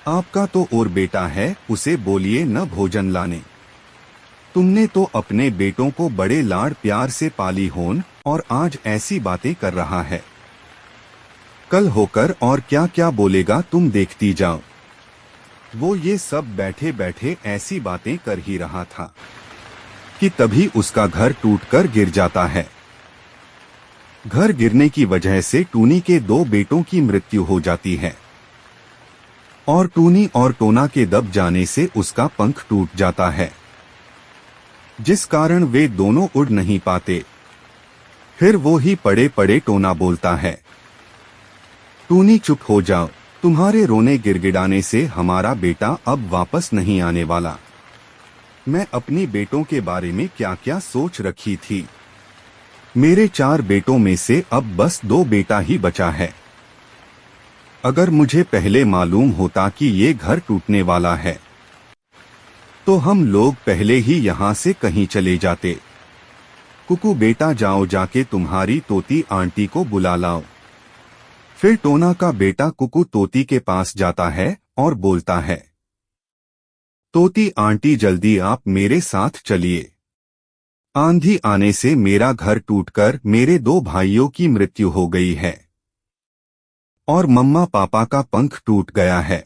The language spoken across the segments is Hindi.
आपका तो और बेटा है, उसे बोलिए न भोजन लाने। तुमने तो अपने बेटों को बड़े लाड़ प्यार से पाली होन और आज ऐसी बातें कर रहा है। कल होकर और क्या क्या बोलेगा तुम देखती जाओ। वो ये सब बैठे बैठे ऐसी बातें कर ही रहा था कि तभी उसका घर टूटकर गिर जाता है। घर गिरने की वजह से टूनी के 2 बेटों की मृत्यु हो जाती है और टूनी और टोना के दब जाने से उसका पंख टूट जाता है, जिस कारण वे दोनों उड़ नहीं पाते। फिर वो ही पड़े पड़े टोना बोलता है, टूनी चुप हो जाओ, तुम्हारे रोने गिड़गिड़ाने से हमारा बेटा अब वापस नहीं आने वाला। मैं अपनी बेटों के बारे में क्या क्या सोच रखी थी। मेरे 4 बेटों में से अब बस 2 बेटा ही बचा है। अगर मुझे पहले मालूम होता कि ये घर टूटने वाला है तो हम लोग पहले ही यहाँ से कहीं चले जाते। कुकू बेटा जाओ, जाके तुम्हारी तोती आंटी को बुला लाओ। फिर टोना का बेटा कुकू तोती के पास जाता है और बोलता है, तोती आंटी जल्दी आप मेरे साथ चलिए। आंधी आने से मेरा घर टूटकर मेरे 2 भाइयों की मृत्यु हो गई है और मम्मा पापा का पंख टूट गया है।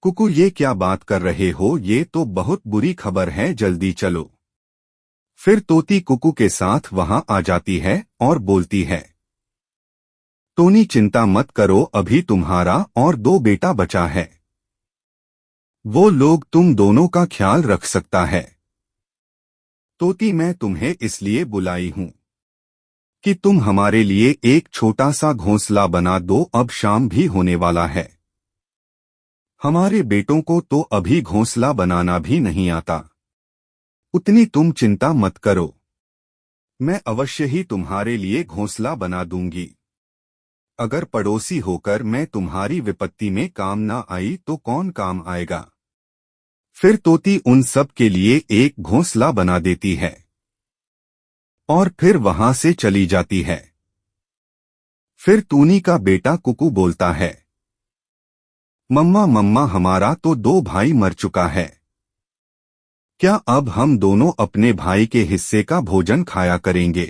कुकू ये क्या बात कर रहे हो, ये तो बहुत बुरी खबर है, जल्दी चलो। फिर तोती कुकू के साथ वहां आ जाती है और बोलती है, टोनी चिंता मत करो, अभी तुम्हारा और 2 बेटा बचा है। वो लोग तुम दोनों का ख्याल रख सकता है। तोती मैं तुम्हें इसलिए बुलाई हूं कि तुम हमारे लिए एक छोटा सा घोंसला बना दो, अब शाम भी होने वाला है। हमारे बेटों को तो अभी घोंसला बनाना भी नहीं आता। उतनी तुम चिंता मत करो, मैं अवश्य ही तुम्हारे लिए घोंसला बना दूंगी। अगर पड़ोसी होकर मैं तुम्हारी विपत्ति में काम ना आई तो कौन काम आएगा। फिर तोती उन सब के लिए एक घोंसला बना देती है और फिर वहां से चली जाती है। फिर टूनी का बेटा कुकू बोलता है, मम्मा मम्मा हमारा तो 2 भाई मर चुका है, क्या अब हम दोनों अपने भाई के हिस्से का भोजन खाया करेंगे।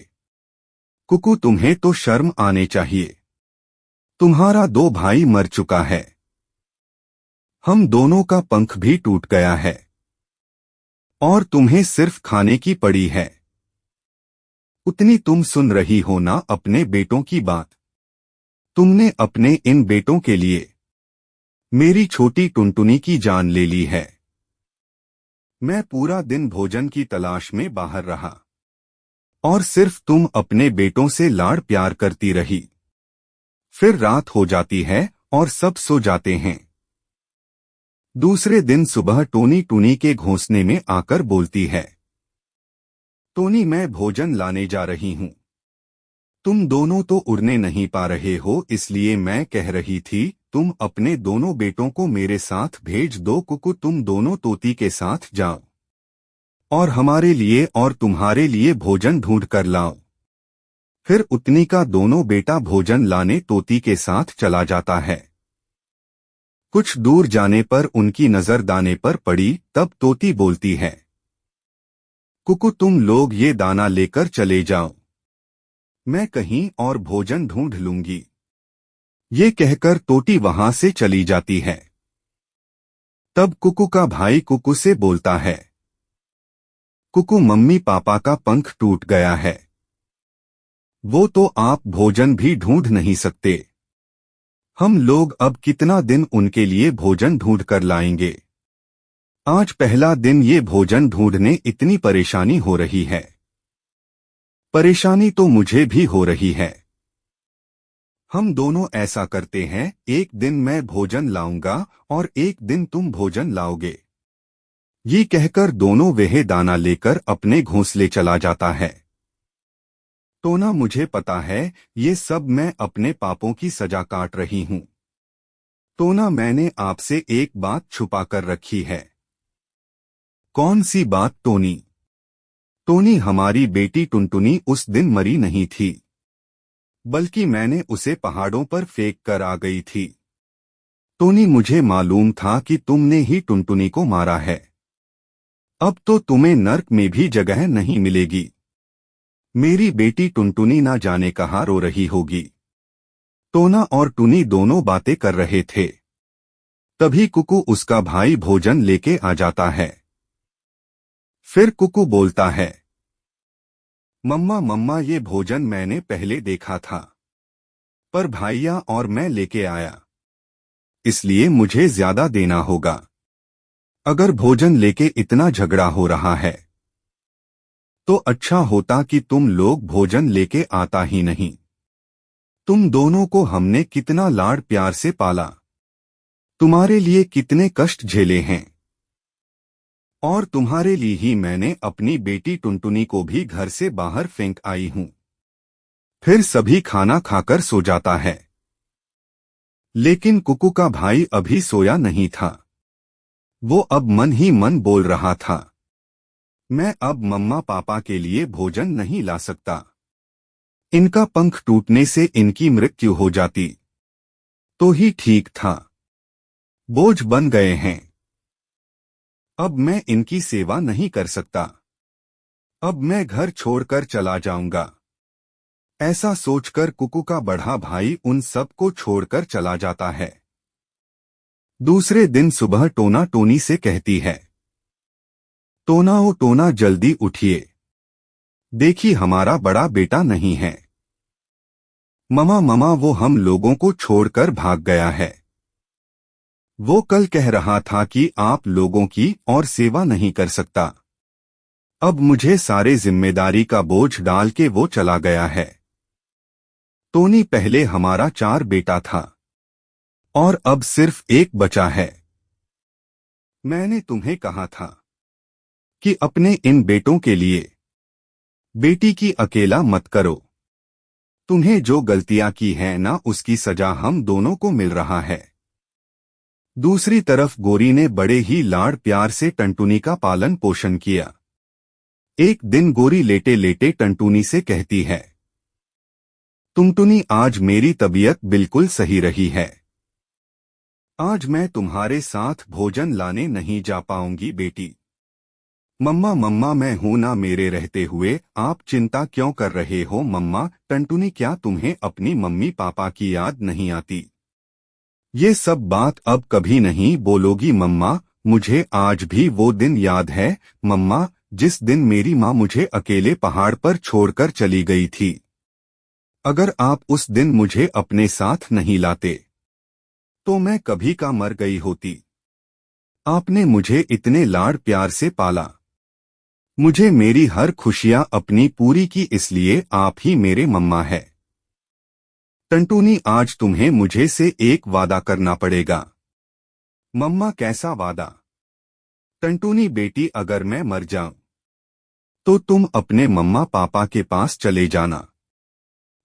कुकू तुम्हें तो शर्म आने चाहिए, तुम्हारा 2 भाई मर चुका है, हम दोनों का पंख भी टूट गया है और तुम्हें सिर्फ खाने की पड़ी है। उतनी तुम सुन रही हो ना अपने बेटों की बात। तुमने अपने इन बेटों के लिए मेरी छोटी टुनटुनी की जान ले ली है। मैं पूरा दिन भोजन की तलाश में बाहर रहा और सिर्फ तुम अपने बेटों से लाड़ प्यार करती रही। फिर रात हो जाती है और सब सो जाते हैं। दूसरे दिन सुबह टोनी टूनी के घोंसले में आकर बोलती है, टोनी मैं भोजन लाने जा रही हूं। तुम दोनों तो उड़ने नहीं पा रहे हो, इसलिए मैं कह रही थी तुम अपने दोनों बेटों को मेरे साथ भेज दो। कुकू तुम दोनों तोती के साथ जाओ और हमारे लिए और तुम्हारे लिए भोजन ढूंढ कर लाओ। फिर उतनी का दोनों बेटा भोजन लाने तोती के साथ चला जाता है। कुछ दूर जाने पर उनकी नजर दाने पर पड़ी, तब तोती बोलती है, कुकू तुम लोग ये दाना लेकर चले जाओ, मैं कहीं और भोजन ढूंढ लूंगी। ये कहकर तोती वहां से चली जाती है। तब कुकू का भाई कुकू से बोलता है, कुकू मम्मी पापा का पंख टूट गया है, वो तो आप भोजन भी ढूंढ नहीं सकते। हम लोग अब कितना दिन उनके लिए भोजन ढूंढ कर लाएंगे। आज पहला दिन ये भोजन ढूंढने इतनी परेशानी हो रही है। परेशानी तो मुझे भी हो रही है। हम दोनों ऐसा करते हैं, एक दिन मैं भोजन लाऊंगा और एक दिन तुम भोजन लाओगे। ये कहकर दोनों वह दाना लेकर अपने घोंसले चला जाता है। टोना मुझे पता है ये सब मैं अपने पापों की सजा काट रही हूं। टोना मैंने आपसे एक बात छुपा कर रखी है। कौन सी बात टोनी? टोनी हमारी बेटी टुनटुनी उस दिन मरी नहीं थी, बल्कि मैंने उसे पहाड़ों पर फेंक कर आ गई थी। टोनी, मुझे मालूम था कि तुमने ही टुनटुनी को मारा है। अब तो तुम्हें नर्क में भी जगह नहीं मिलेगी। मेरी बेटी टुनटुनी ना जाने कहाँ रो रही होगी। टोना और टुनी दोनों बातें कर रहे थे। तभी कुकू, उसका भाई, भोजन लेके आ जाता है। फिर कुकू बोलता है, मम्मा मम्मा, ये भोजन मैंने पहले देखा था, पर भाइया और मैं लेके आया, इसलिए मुझे ज्यादा देना होगा। अगर भोजन लेके इतना झगड़ा हो रहा है तो अच्छा होता कि तुम लोग भोजन लेके आता ही नहीं। तुम दोनों को हमने कितना लाड़ प्यार से पाला, तुम्हारे लिए कितने कष्ट झेले हैं, और तुम्हारे लिए ही मैंने अपनी बेटी टुनटुनी को भी घर से बाहर फेंक आई हूं। फिर सभी खाना खाकर सो जाता है। लेकिन कुकू का भाई अभी सोया नहीं था। वो अब मन ही मन बोल रहा था, मैं अब मम्मा पापा के लिए भोजन नहीं ला सकता। इनका पंख टूटने से इनकी मृत्यु हो जाती तो ही ठीक था। बोझ बन गए हैं। अब मैं इनकी सेवा नहीं कर सकता। अब मैं घर छोड़कर चला जाऊंगा। ऐसा सोचकर कुकू का बड़ा भाई उन सबको छोड़कर चला जाता है। दूसरे दिन सुबह टोना टोनी से कहती है, टोना, ओ टोना, जल्दी उठिए, देखिए हमारा बड़ा बेटा नहीं है। ममा ममा, वो हम लोगों को छोड़कर भाग गया है। वो कल कह रहा था कि आप लोगों की और सेवा नहीं कर सकता। अब मुझे सारे जिम्मेदारी का बोझ डाल के वो चला गया है। टोनी, पहले हमारा 4 बेटा था और अब सिर्फ एक बचा है। मैंने तुम्हें कहा था कि अपने इन बेटों के लिए बेटी की अकेला मत करो। तुम्हें जो गलतियां की है ना, उसकी सजा हम दोनों को मिल रहा है। दूसरी तरफ गोरी ने बड़े ही लाड़ प्यार से टंटुनी का पालन पोषण किया। एक दिन गोरी लेटे लेटे टंटुनी से कहती है, टुनटुनी, आज मेरी तबीयत बिल्कुल सही रही है। आज मैं तुम्हारे साथ भोजन लाने नहीं जा पाऊंगी बेटी। मम्मा मम्मा, मैं हूं ना, मेरे रहते हुए आप चिंता क्यों कर रहे हो मम्मा? टंटुनी, क्या तुम्हें अपनी मम्मी पापा की याद नहीं आती? ये सब बात अब कभी नहीं बोलोगी मम्मा। मुझे आज भी वो दिन याद है मम्मा, जिस दिन मेरी माँ मुझे अकेले पहाड़ पर छोड़कर चली गई थी। अगर आप उस दिन मुझे अपने साथ नहीं लाते तो मैं कभी का मर गई होती। आपने मुझे इतने लाड़ प्यार से पाला। मुझे मेरी हर खुशियां अपनी पूरी की, इसलिए आप ही मेरे मम्मा है। टंटुनी, आज तुम्हें मुझे से एक वादा करना पड़ेगा। मम्मा, कैसा वादा? टंटुनी, बेटी, अगर मैं मर जाऊं तो तुम अपने मम्मा पापा के पास चले जाना।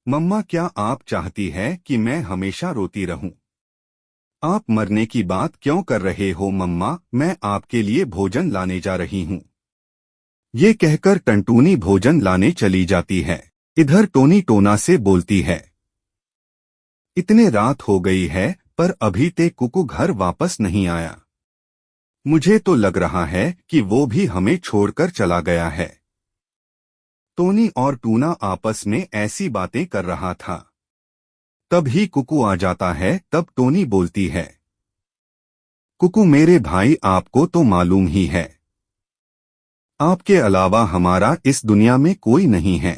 मम्मा, क्या आप चाहती है कि मैं हमेशा रोती रहूं? आप मरने की बात क्यों कर रहे हो मम्मा? मैं आपके लिए भोजन लाने जा रही हूं। ये कहकर टंटुनी भोजन लाने चली जाती है। इधर टोनी टोना से बोलती है, इतने रात हो गई है पर अभी तक कुकू घर वापस नहीं आया। मुझे तो लग रहा है कि वो भी हमें छोड़कर चला गया है। टोनी और टूना आपस में ऐसी बातें कर रहा था। तभी कुकू आ जाता है। तब टोनी बोलती है, कुकू मेरे भाई, आपको तो मालूम ही है, आपके अलावा हमारा इस दुनिया में कोई नहीं है।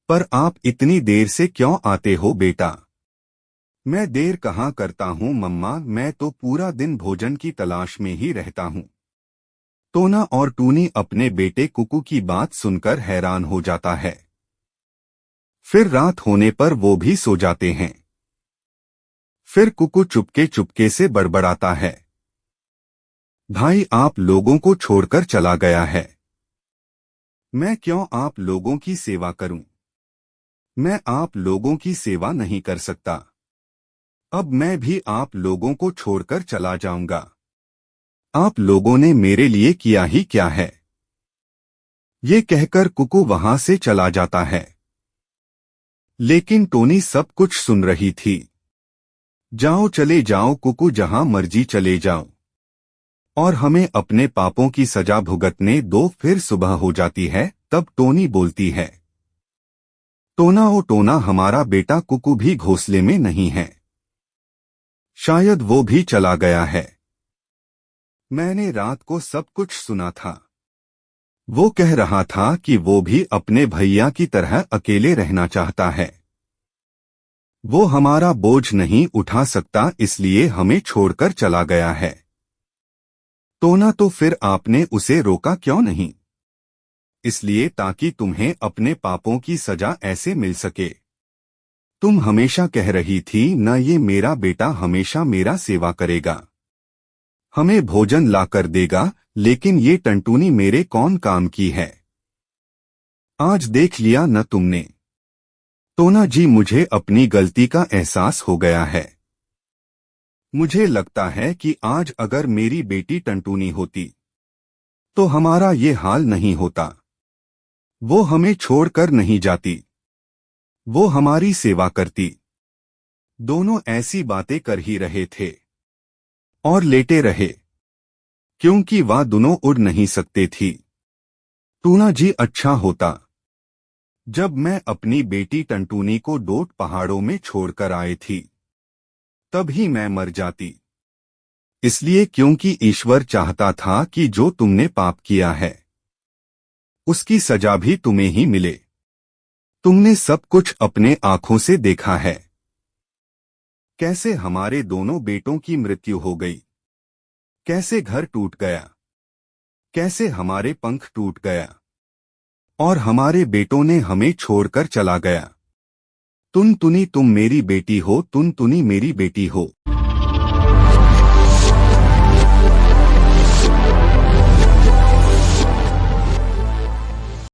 पर आप इतनी देर से क्यों आते हो बेटा? मैं देर कहाँ करता हूँ मम्मा, मैं तो पूरा दिन भोजन की तलाश में ही रहता हूँ। टोना और टूनी अपने बेटे कुकू की बात सुनकर हैरान हो जाता है। फिर रात होने पर वो भी सो जाते हैं। फिर कुकू चुपके चुपके से बड़बड़ाता है, भाई आप लोगों को छोड़कर चला गया है। मैं क्यों आप लोगों की सेवा करूं? मैं आप लोगों की सेवा नहीं कर सकता। अब मैं भी आप लोगों को छोड़कर चला जाऊंगा। आप लोगों ने मेरे लिए किया ही क्या है? ये कहकर कुकू वहां से चला जाता है। लेकिन टोनी सब कुछ सुन रही थी। जाओ चले जाओ कुकू, जहां मर्जी चले जाओ, और हमें अपने पापों की सजा भुगतने दो। फिर सुबह हो जाती है, तब टोनी बोलती है, टोना ओ टोना, हमारा बेटा कुकू भी घोंसले में नहीं है, शायद वो भी चला गया है। मैंने रात को सब कुछ सुना था। वो कह रहा था कि वो भी अपने भैया की तरह अकेले रहना चाहता है। वो हमारा बोझ नहीं उठा सकता, इसलिए हमें छोड़कर चला गया है। टोना, तो फिर आपने उसे रोका क्यों नहीं? इसलिए ताकि तुम्हें अपने पापों की सजा ऐसे मिल सके। तुम हमेशा कह रही थी न, ये मेरा बेटा हमेशा मेरा सेवा करेगा, हमें भोजन लाकर देगा, लेकिन ये टंटूनी मेरे कौन काम की है? आज देख लिया न तुमने? टोना जी, मुझे अपनी गलती का एहसास हो गया है। मुझे लगता है कि आज अगर मेरी बेटी टंटूनी होती तो हमारा ये हाल नहीं होता। वो हमें छोड़कर नहीं जाती, वो हमारी सेवा करती। दोनों ऐसी बातें कर ही रहे थे और लेटे रहे, क्योंकि वह दोनों उड़ नहीं सकते थी। टूना जी, अच्छा होता जब मैं अपनी बेटी टंटूनी को डोट पहाड़ों में छोड़कर आई थी, तब ही मैं मर जाती। इसलिए क्योंकि ईश्वर चाहता था कि जो तुमने पाप किया है उसकी सजा भी तुम्हें ही मिले। तुमने सब कुछ अपने आंखों से देखा है, कैसे हमारे दोनों बेटों की मृत्यु हो गई, कैसे घर टूट गया, कैसे हमारे पंख टूट गया, और हमारे बेटों ने हमें छोड़कर चला गया। टुनटुनी, तुम मेरी बेटी हो, टुनटुनी मेरी बेटी हो।